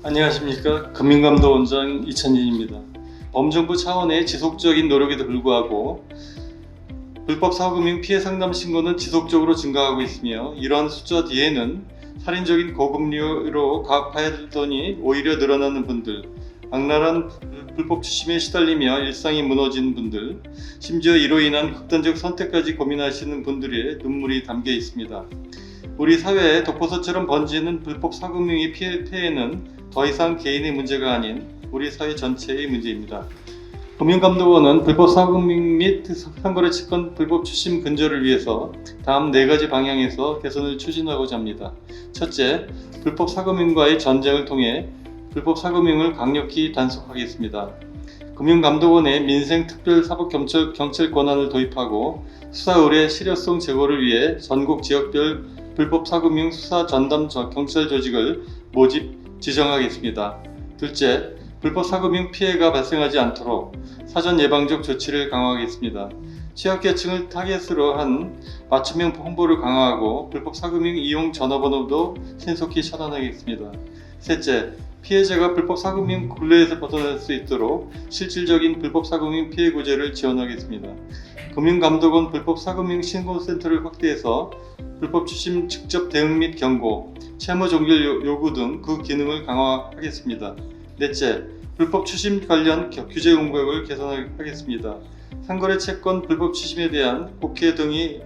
안녕하십니까. 금융감독원장 이찬진입니다. 범정부 차원의 지속적인 노력에도 불구하고 불법 사고금융 피해 상담 신고는 지속적으로 증가하고 있으며, 이러한 숫자 뒤에는 살인적인 고금리로 갚아야 될 돈이 오히려 늘어나는 분들, 악랄한 불법 추심에 시달리며 일상이 무너진 분들, 심지어 이로 인한 극단적 선택까지 고민하시는 분들의 눈물이 담겨 있습니다. 우리 사회에 독버섯처럼 번지는 불법 사금융의 폐해는 더 이상 개인의 문제가 아닌 우리 사회 전체의 문제입니다. 금융감독원은 불법 사금융 및 상거래 채권 불법 추심 근절을 위해서 다음 4가지 방향에서 개선을 추진하고자 합니다. 첫째, 불법 사금융과의 전쟁을 통해 불법 사금융을 강력히 단속하겠습니다. 금융감독원의 민생특별사법경찰 권한을 도입하고 수사 의뢰 실효성 제고를 위해 전국 지역별 불법 사금융 수사 전담 경찰 조직을 모집 지정하겠습니다. 둘째, 불법 사금융 피해가 발생하지 않도록 사전 예방적 조치를 강화하겠습니다. 취약계층을 타겟으로 한 맞춤형 홍보를 강화하고 불법 사금융 이용 전화번호도 신속히 차단하겠습니다. 셋째, 피해자가 불법 사금융 굴레에서 벗어날 수 있도록 실질적인 불법 사금융 피해 구제를 지원하겠습니다. 금융감독원 불법 사금융 신고센터를 확대해서 불법 추심 직접 대응 및 경고, 채무 종결 요구 등 그 기능을 강화하겠습니다. 넷째, 불법 추심 관련 규제 공백을 개선하겠습니다. 상거래 채권 불법 추심에 대한 국회 등의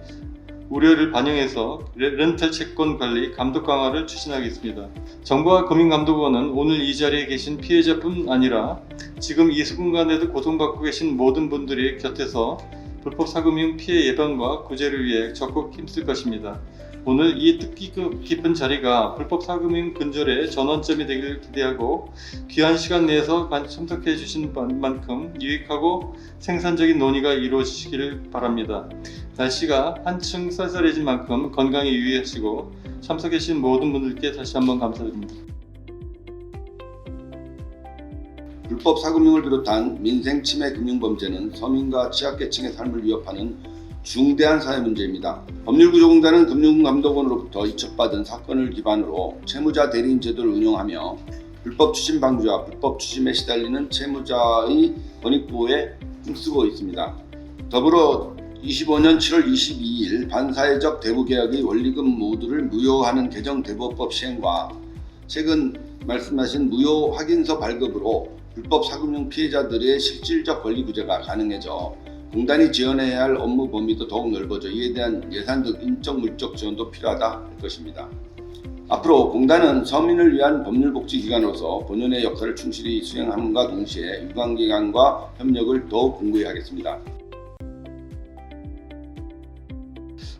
우려를 반영해서 렌탈 채권 관리 감독 강화를 추진하겠습니다. 정부와 금융감독원은 오늘 이 자리에 계신 피해자뿐 아니라 지금 이 순간에도 고통받고 계신 모든 분들이 곁에서 불법 사금융 피해 예방과 구제를 위해 적극 힘쓸 것입니다. 오늘 이 뜻깊 깊은 자리가 불법 사금융 근절의 전환점이 되기를 기대하고, 귀한 시간 내에서 참석해 주신 만큼 유익하고 생산적인 논의가 이루어지시기를 바랍니다. 날씨가 한층 쌀쌀해진 만큼 건강에 유의하시고 참석해 주신 모든 분들께 다시 한번 감사드립니다. 불법 사금융을 비롯한 민생 침해 금융 범죄는 서민과 취약계층의 삶을 위협하는 중대한 사회 문제입니다. 법률구조공단은 금융감독원으로부터 이첩받은 사건을 기반으로 채무자 대리인 제도를 운영하며 불법 추심 방지와 불법 추심에 시달리는 채무자의 권익보호에 힘쓰고 있습니다. 더불어 25년 7월 22일 반사회적 대부계약의 원리금 모두를 무효하는 개정 대부업법 시행과 최근 말씀하신 무효 확인서 발급으로 불법 사금융 피해자들의 실질적 권리 구제가 가능해져 공단이 지원해야 할 업무 범위도 더욱 넓어져 이에 대한 예산 등 인적 물적 지원도 필요하다 할 것입니다. 앞으로 공단은 서민을 위한 법률복지기관으로서 본연의 역할을 충실히 수행함과 동시에 유관기관과 협력을 더욱 공고히 하겠습니다.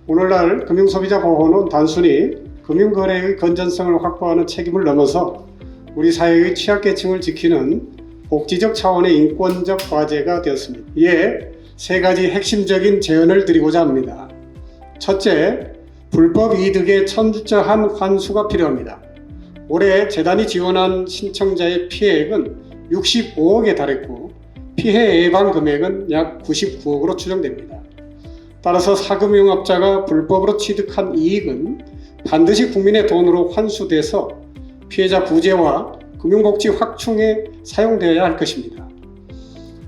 오늘날 금융소비자 보호는 단순히 금융거래의 건전성을 확보하는 책임을 넘어서 우리 사회의 취약계층을 지키는 복지적 차원의 인권적 과제가 되었습니다. 이에 3가지 핵심적인 제언을 드리고자 합니다. 첫째, 불법 이득의 철저한 환수가 필요합니다. 올해 재단이 지원한 신청자의 피해액은 65억에 달했고 피해 예방 금액은 약 99억으로 추정됩니다. 따라서 사금융업자가 불법으로 취득한 이익은 반드시 국민의 돈으로 환수돼서 피해자 구제와 금융복지 확충에 사용되어야 할 것입니다.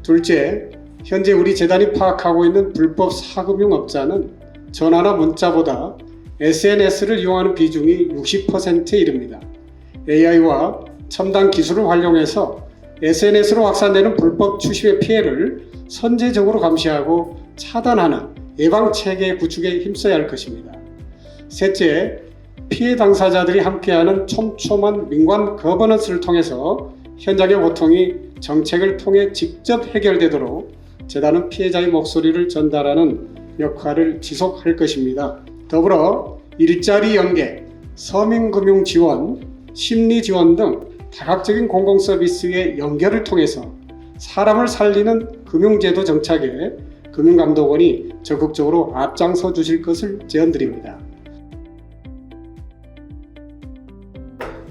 둘째, 현재 우리 재단이 파악하고 있는 불법 사금융업자는 전화나 문자보다 SNS를 이용하는 비중이 60%에 이릅니다. AI와 첨단 기술을 활용해서 SNS로 확산되는 불법 추심의 피해를 선제적으로 감시하고 차단하는 예방체계 구축에 힘써야 할 것입니다. 셋째, 피해 당사자들이 함께하는 촘촘한 민관 거버넌스를 통해서 현장의 고통이 정책을 통해 직접 해결되도록 재단은 피해자의 목소리를 전달하는 역할을 지속할 것입니다. 더불어 일자리 연계, 서민금융 지원, 심리 지원 등 다각적인 공공서비스의 연결을 통해서 사람을 살리는 금융제도 정착에 금융감독원이 적극적으로 앞장서 주실 것을 제언드립니다.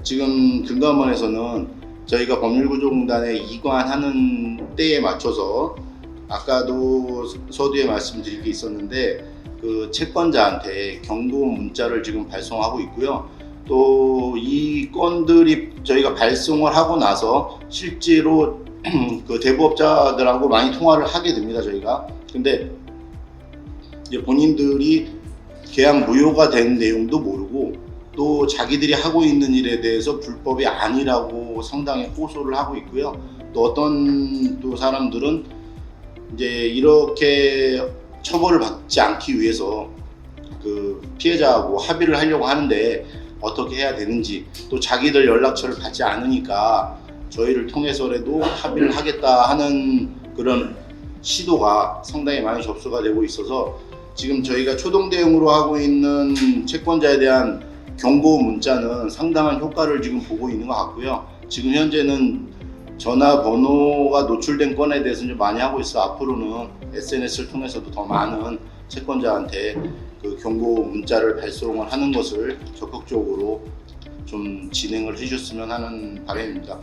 지금 금감원에서는 저희가 법률구조공단에 이관하는 때에 맞춰서 아까도 서두에 말씀드린 게 있었는데 그 채권자한테 경고 문자를 지금 발송하고 있고요. 또 이 건들이 저희가 발송을 하고 나서 실제로 그 대부업자들하고 많이 통화를 하게 됩니다, 저희가. 근데 이제 본인들이 계약 무효가 된 내용도 모르고 또 자기들이 하고 있는 일에 대해서 불법이 아니라고 상당히 호소를 하고 있고요. 또 어떤 또 사람들은 이제 이렇게 처벌을 받지 않기 위해서 그 피해자하고 합의를 하려고 하는데 어떻게 해야 되는지, 또 자기들 연락처를 받지 않으니까 저희를 통해서라도 합의를 하겠다 하는 그런 시도가 상당히 많이 접수가 되고 있어서 지금 저희가 초동 대응으로 하고 있는 채권자에 대한 경고 문자는 상당한 효과를 지금 보고 있는 것 같고요. 지금 현재는 전화번호가 노출된 건에 대해서 좀 많이 하고 있어 앞으로는 SNS를 통해서도 더 많은 채권자한테 그 경고 문자를 발송을 하는 것을 적극적으로 좀 진행을 해주셨으면 하는 바람입니다.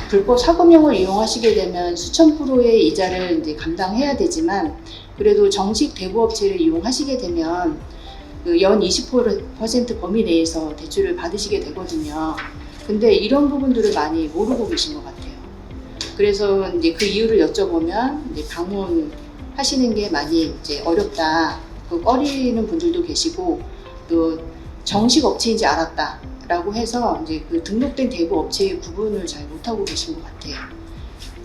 불법 사금융을 이용하시게 되면 수천 프로의 이자를 이제 감당해야 되지만 그래도 정식 대부업체를 이용하시게 되면 그 연 20% 범위 내에서 대출을 받으시게 되거든요. 근데 이런 부분들을 많이 모르고 계신 것 같아요. 그래서 이제 그 이유를 여쭤보면 이제 방문하시는 게 많이 이제 어렵다, 그 꺼리는 분들도 계시고 또 정식 업체인지 알았다라고 해서 이제 그 등록된 대부 업체의 구분을 잘 못하고 계신 것 같아요.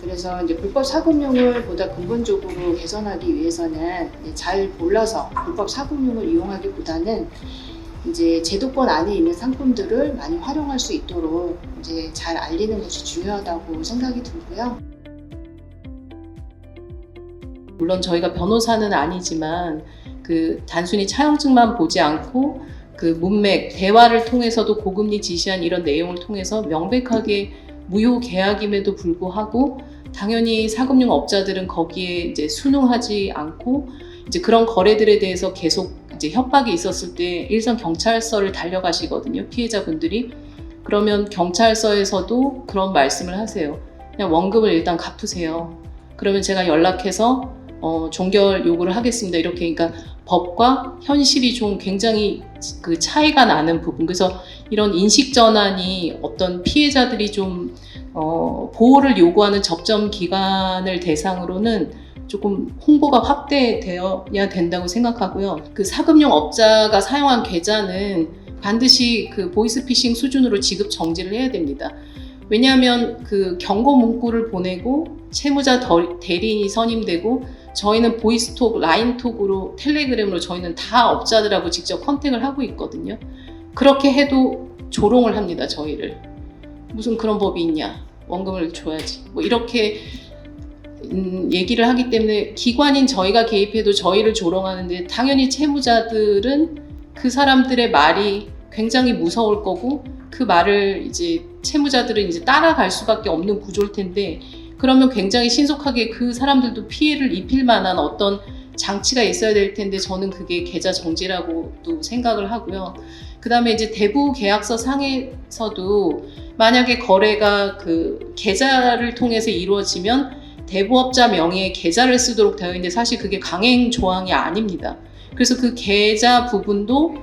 그래서 이제 불법 사금융을 보다 근본적으로 개선하기 위해서는 잘 몰라서 불법 사금융을 이용하기보다는 이제 제도권 안에 있는 상품들을 많이 활용할 수 있도록 이제 잘 알리는 것이 중요하다고 생각이 들고요. 물론 저희가 변호사는 아니지만 그 단순히 차용증만 보지 않고 그 문맥, 대화를 통해서도 고금리 지시한 이런 내용을 통해서 명백하게 무효 계약임에도 불구하고 당연히 사금융 업자들은 거기에 이제 순응하지 않고 이제 그런 거래들에 대해서 계속 이제 협박이 있었을 때 일선 경찰서를 달려가시거든요, 피해자분들이. 그러면 경찰서에서도 그런 말씀을 하세요. 그냥 원금을 일단 갚으세요. 그러면 제가 연락해서 종결 요구를 하겠습니다. 이렇게. 그러니까 법과 현실이 좀 굉장히 그 차이가 나는 부분. 그래서 이런 인식 전환이 어떤 피해자들이 좀 보호를 요구하는 접점 기관을 대상으로는 조금 홍보가 확대되어야 된다고 생각하고요. 그 사금융 업자가 사용한 계좌는 반드시 그 보이스피싱 수준으로 지급 정지를 해야 됩니다. 왜냐하면 그 경고 문구를 보내고 채무자 대리인이 선임되고 저희는 보이스톡, 라인톡으로, 텔레그램으로 저희는 다 업자들하고 직접 컨택을 하고 있거든요. 그렇게 해도 조롱을 합니다, 저희를. 무슨 그런 법이 있냐, 원금을 줘야지, 뭐 이렇게 얘기를 하기 때문에 기관인 저희가 개입해도 저희를 조롱하는데 당연히 채무자들은 그 사람들의 말이 굉장히 무서울 거고 그 말을 이제 채무자들은 이제 따라갈 수밖에 없는 구조일 텐데 그러면 굉장히 신속하게 그 사람들도 피해를 입힐 만한 어떤 장치가 있어야 될 텐데 저는 그게 계좌 정지라고도 생각을 하고요. 그 다음에 이제 대부 계약서 상에서도 만약에 거래가 그 계좌를 통해서 이루어지면 대부업자 명의의 계좌를 쓰도록 되어 있는데 사실 그게 강행 조항이 아닙니다. 그래서 그 계좌 부분도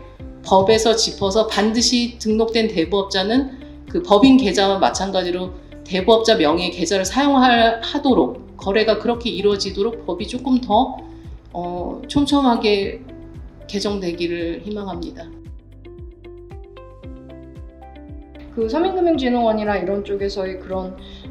법에서 짚어서 반드시 등록된 대부업자는 그 법인 계좌와 마찬가지로 대부업자 명의의 계좌를 사용하도록 거래가 그렇게 이루어지도록 법이 조금 더 촘촘하게 개정되기를 희망합니다. 그 서민금융진흥원이나 이런 쪽에서의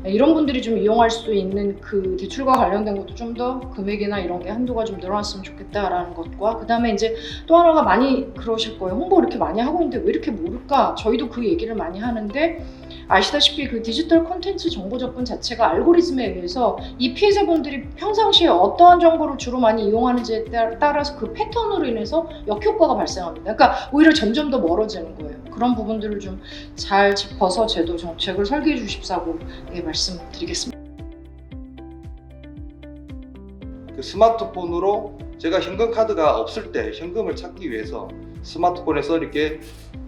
이런 분들이 좀 이용할 수 있는 그 대출과 관련된 것도 좀 더 금액이나 이런 게 한도가 좀 늘어났으면 좋겠다라는 것과 그 다음에 이제 또 하나가 많이 그러실 거예요. 홍보 이렇게 많이 하고 있는데 왜 이렇게 모를까? 저희도 그 얘기를 많이 하는데 아시다시피 그 디지털 콘텐츠 정보 접근 자체가 알고리즘에 의해서 이 피해자분들이 평상시에 어떠한 정보를 주로 많이 이용하는지에 따라서 그 패턴으로 인해서 역효과가 발생합니다. 그러니까 오히려 점점 더 멀어지는 거예요. 그런 부분들을 좀 잘 짚어서 제도 정책을 설계해 주십사고 말씀드리겠습니다. 그 스마트폰으로 제가 현금 카드가 없을 때 현금을 찾기 위해서 스마트폰에서 이렇게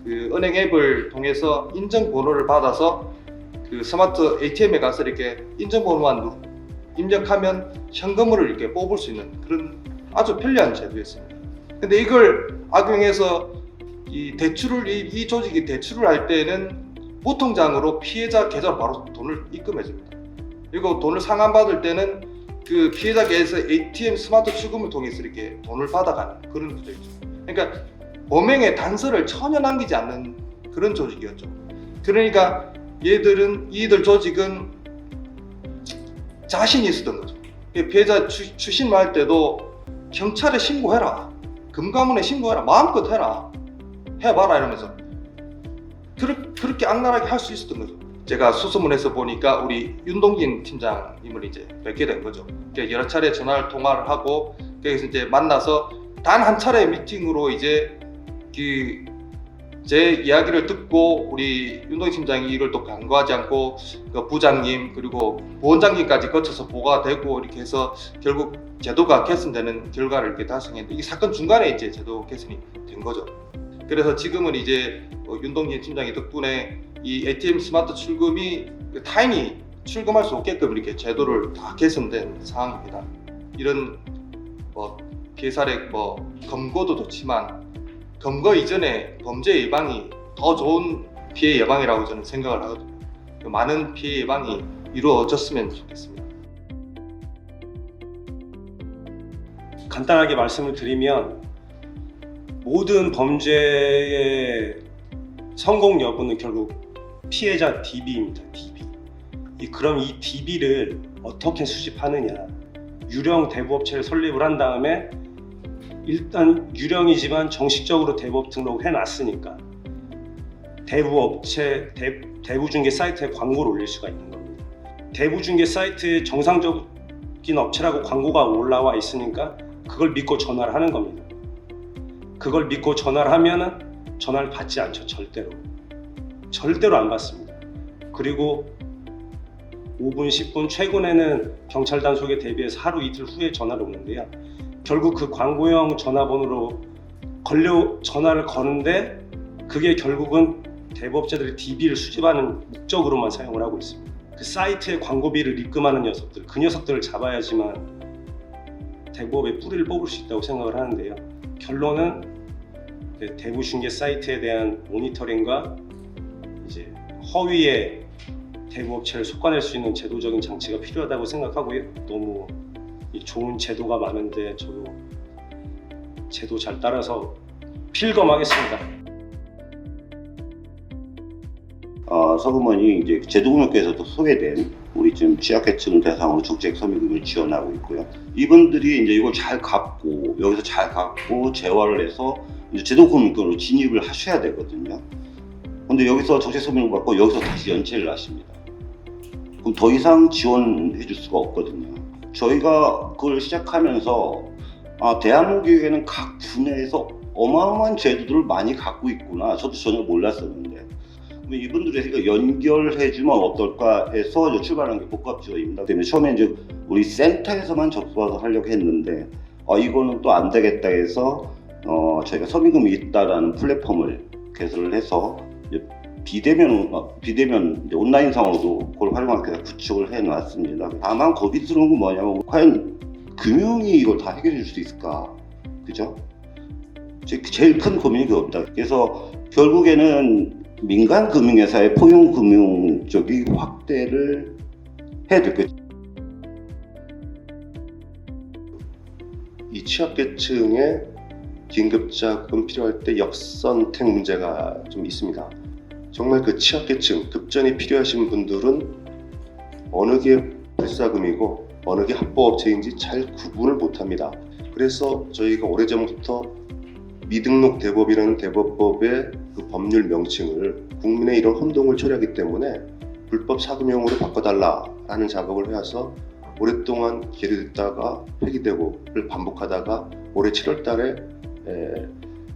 그 은행 앱을 통해서 인증번호를 받아서 그 스마트 ATM에 가서 이렇게 인증번호만 입력하면 현금을 이렇게 뽑을 수 있는 그런 아주 편리한 제도였습니다. 근데 이걸 악용해서 이 대출을 이 조직이 대출을 할 때는 무통장으로 피해자 계좌로 바로 돈을 입금해 줍니다. 그리고 돈을 상환받을 때는 그 피해자 계좌에서 ATM 스마트 출금을 통해서 이렇게 돈을 받아가는 그런 구조이죠. 그러니까 범행의 단서를 전혀 남기지 않는 그런 조직이었죠. 그러니까 이들 조직은 자신이 있었던 거죠. 피해자 추심할 때도 경찰에 신고해라, 금감원에 신고해라, 마음껏 해봐라 이러면서 그렇게 악랄하게 할 수 있었던 거죠. 제가 수소문에서 보니까 우리 윤동진 팀장님을 이제 뵙게 된 거죠. 여러 차례 통화를 하고 그래서 이제 만나서 단 한 차례 미팅으로 이제 제 이야기를 듣고 우리 윤동진 팀장이 이걸 또 간과하지 않고 그 부장님 그리고 부원장님까지 거쳐서 보고가 되고 이렇게 해서 결국 제도가 개선되는 결과를 이렇게 달성했는데 이 사건 중간에 이제 제도 개선이 된 거죠. 그래서 지금은 이제 윤동진 팀장의 덕분에 이 ATM 스마트 출금이 타인이 출금할 수 없게끔 이렇게 제도를 다 개선된 상황입니다. 이런 피해 사례 검거도 좋지만 검거 이전에 범죄 예방이 더 좋은 피해 예방이라고 저는 생각을 하거든요. 많은 피해 예방이 이루어졌으면 좋겠습니다. 간단하게 말씀을 드리면 모든 범죄의 성공 여부는 결국 피해자 DB입니다. DB. 그럼 이 DB를 어떻게 수집하느냐? 유령 대부업체를 설립을 한 다음에 일단 유령이지만 정식적으로 대부업 등록을 해놨으니까 대부중개 사이트에 광고를 올릴 수가 있는 겁니다. 대부중개 사이트에 정상적인 업체라고 광고가 올라와 있으니까 그걸 믿고 전화를 하는 겁니다. 그걸 믿고 전화를 하면은 전화를 받지 않죠. 절대로 안 받습니다. 그리고 5분, 10분, 최근에는 경찰 단속에 대비해서 하루 이틀 후에 전화를 오는데요. 결국 그 광고형 전화번호로 전화를 거는데 그게 결국은 대부업체들이 DB를 수집하는 목적으로만 사용을 하고 있습니다. 그 사이트에 광고비를 입금하는 녀석들, 그 녀석들을 잡아야지만 대부업의 뿌리를 뽑을 수 있다고 생각을 하는데요. 결론은 대부중개 사이트에 대한 모니터링과 이제 허위의 대부업체를 속아낼 수 있는 제도적인 장치가 필요하다고 생각하고요. 너무 좋은 제도가 많은데 저도 제도 잘 따라서 필검하겠습니다. 서금원이 이제 제도금융권에서도 소외된 우리 지금 취약계층 대상으로 정책 서민금융을 지원하고 있고요. 이분들이 이제 이걸 잘 갚고 여기서 잘 갚고 재활을 해서 이제 제도금융권으로 진입을 하셔야 되거든요. 근데 여기서 정책 서민을 받고 여기서 다시 연체를 하십니다. 그럼 더 이상 지원해 줄 수가 없거든요. 저희가 그걸 시작하면서 대한민국에는 각 분야에서 어마어마한 제도들을 많이 갖고 있구나. 저도 전혀 몰랐었는데 이분들에게 연결해주면 어떨까 해서 출발한 게 복합지원입니다. 때문에 처음에 이제 우리 센터에서만 접수해서 하려고 했는데 이거는 또 안 되겠다 해서 저희가 서민금이 있다라는 플랫폼을 개설을 해서 비대면 이제 온라인상으로도 그걸 활용하게 구축을 해놨습니다. 다만 거기스러운 건 뭐냐면 과연 금융이 이걸 다 해결해 줄 수 있을까? 그죠? 제일 큰 고민이 그겁니다. 그래서 결국에는 민간 금융회사의 포용 금융 쪽이 확대를 해야 될 거예요. 이 취약계층의 긴급자금 필요할 때 역선택 문제가 좀 있습니다. 정말 그 취약계층, 급전이 필요하신 분들은 어느 게 불사금이고 어느 게 합법업체인지 잘 구분을 못합니다. 그래서 저희가 오래전부터 미등록 대법이라는 대법법의 그 법률 명칭을 국민의 이런 혼동을 초래하기 때문에 불법 사금형으로 바꿔달라라는 작업을 해와서 오랫동안 계류됐다가 폐기되고를 반복하다가 올해 7월 달에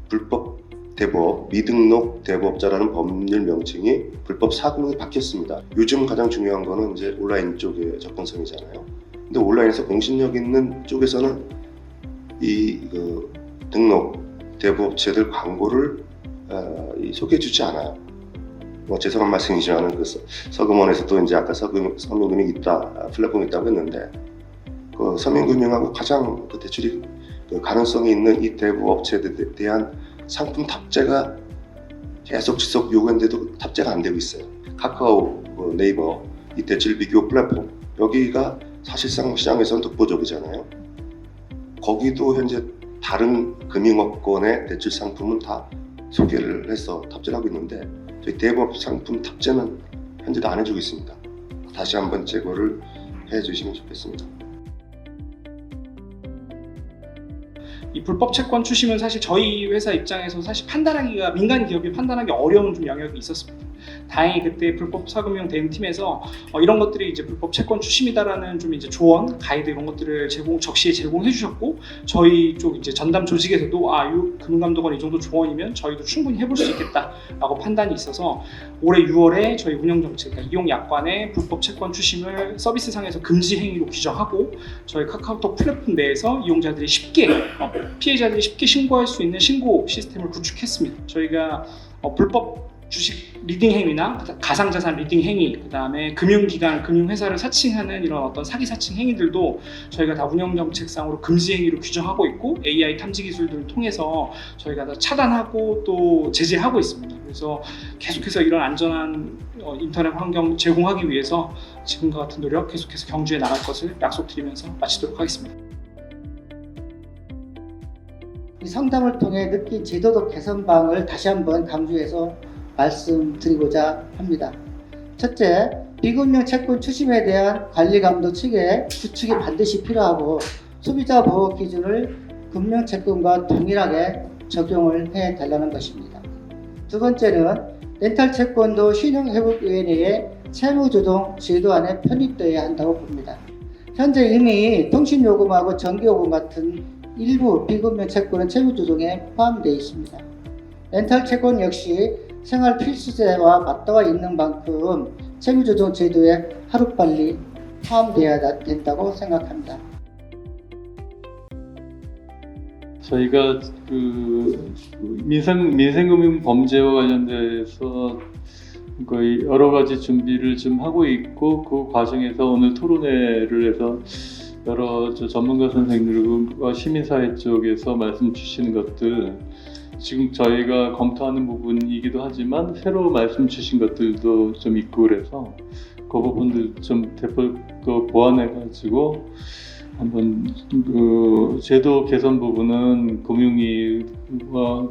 불법 대법, 미등록 대법자라는 법률 명칭이 불법 사금형이 바뀌었습니다. 요즘 가장 중요한 거는 이제 온라인 쪽의 접근성이잖아요. 근데 온라인에서 공신력 있는 쪽에서는 이 등록 대부업체들 광고를 소개해주지 않아요. 죄송한 말씀이지만 서금원에서도 이제 아까 서민금융이 있다, 플랫폼이 있다고 했는데 그 서민금융하고 가장 그 대출이 그 가능성이 있는 이 대부 업체들에 대한 상품 탑재가 계속 지속 요구했는데도 탑재가 안 되고 있어요. 카카오, 네이버 이 대출 비교 플랫폼 여기가 사실상 시장에서는 독보적이잖아요. 거기도 현재 다른 금융업권의 대출 상품은 다 소개를 해서 탑재를 하고 있는데 저희 대부업 상품 탑재는 현재도 안 해주고 있습니다. 다시 한번 제거를 해주시면 좋겠습니다. 이 불법 채권 추심은 사실 저희 회사 입장에서 사실 판단하기가 민간 기업이 판단하기 어려운 좀 영역이 있었습니다. 다행히 그때 불법 사금융 대응팀에서 이런 것들이 이제 불법 채권 추심이다라는 좀 이제 조언, 가이드 이런 것들을 적시에 제공해 주셨고 저희 쪽 이제 전담 조직에서도 이 금융감독원 이 정도 조언이면 저희도 충분히 해볼 수 있겠다라고 판단이 있어서 올해 6월에 저희 운영정책, 그러니까 이용약관의 불법 채권 추심을 서비스상에서 금지 행위로 규정하고 저희 카카오톡 플랫폼 내에서 이용자들이 쉽게 피해자들이 쉽게 신고할 수 있는 신고 시스템을 구축했습니다. 저희가 불법 주식 리딩 행위나 가상자산 리딩 행위, 그 다음에 금융기관, 금융회사를 사칭하는 이런 어떤 사기 사칭 행위들도 저희가 다 운영정책상으로 금지 행위로 규정하고 있고 AI 탐지 기술들을 통해서 저희가 다 차단하고 또 제재하고 있습니다. 그래서 계속해서 이런 안전한 인터넷 환경 제공하기 위해서 지금과 같은 노력 계속해서 경주해 나갈 것을 약속드리면서 마치도록 하겠습니다. 이 상담을 통해 느낀 제도적 개선방을 다시 한번 강조해서 말씀드리고자 합니다. 첫째, 비금융 채권 추심에 대한 관리 감독 체계 구축이 반드시 필요하고 소비자 보호 기준을 금융 채권과 동일하게 적용을 해달라는 것입니다. 두 번째는 렌탈 채권도 신용회복위원회의 채무조정 제도 안에 편입되어야 한다고 봅니다. 현재 이미 통신요금하고 전기요금 같은 일부 비금융 채권은 채무조정에 포함되어 있습니다. 렌탈 채권 역시 생활 필수재와 맞닿아 있는 만큼 채무조정 제도에 하루빨리 포함되어야 된다고 생각합니다. 저희가 민생금융 범죄와 관련돼서 거의 여러 가지 준비를 좀 하고 있고 그 과정에서 오늘 토론회를 해서 여러 전문가 선생님들과 시민사회 쪽에서 말씀 주시는 것들 지금 저희가 검토하는 부분이기도 하지만 새로 말씀 주신 것들도 좀 있고 그래서 그 부분들 좀 보완해가지고 한번 그 제도 개선 부분은 금융위와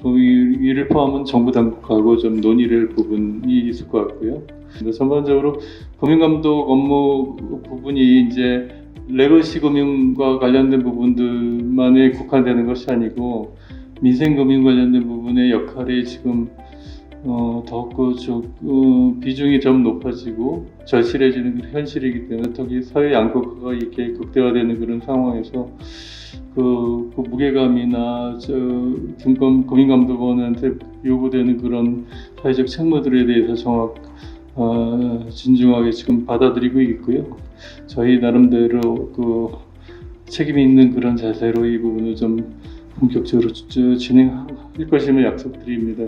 금융위를 포함한 정부 당국하고 좀 논의를 할 부분이 있을 것 같고요. 전반적으로 금융감독 업무 부분이 이제 레거시 금융과 관련된 부분들만에 국한되는 것이 아니고 민생금융 관련된 부분의 역할이 지금 더욱 비중이 좀 높아지고 절실해지는 현실이기 때문에 특히 사회 양극화가 이렇게 극대화되는 그런 상황에서 그 무게감이나 금융감독원한테 요구되는 그런 사회적 책무들에 대해서 진중하게 지금 받아들이고 있고요. 저희 나름대로 그 책임 있는 그런 자세로 이 부분을 좀 본격적으로 진행할 것임을 약속드립니다.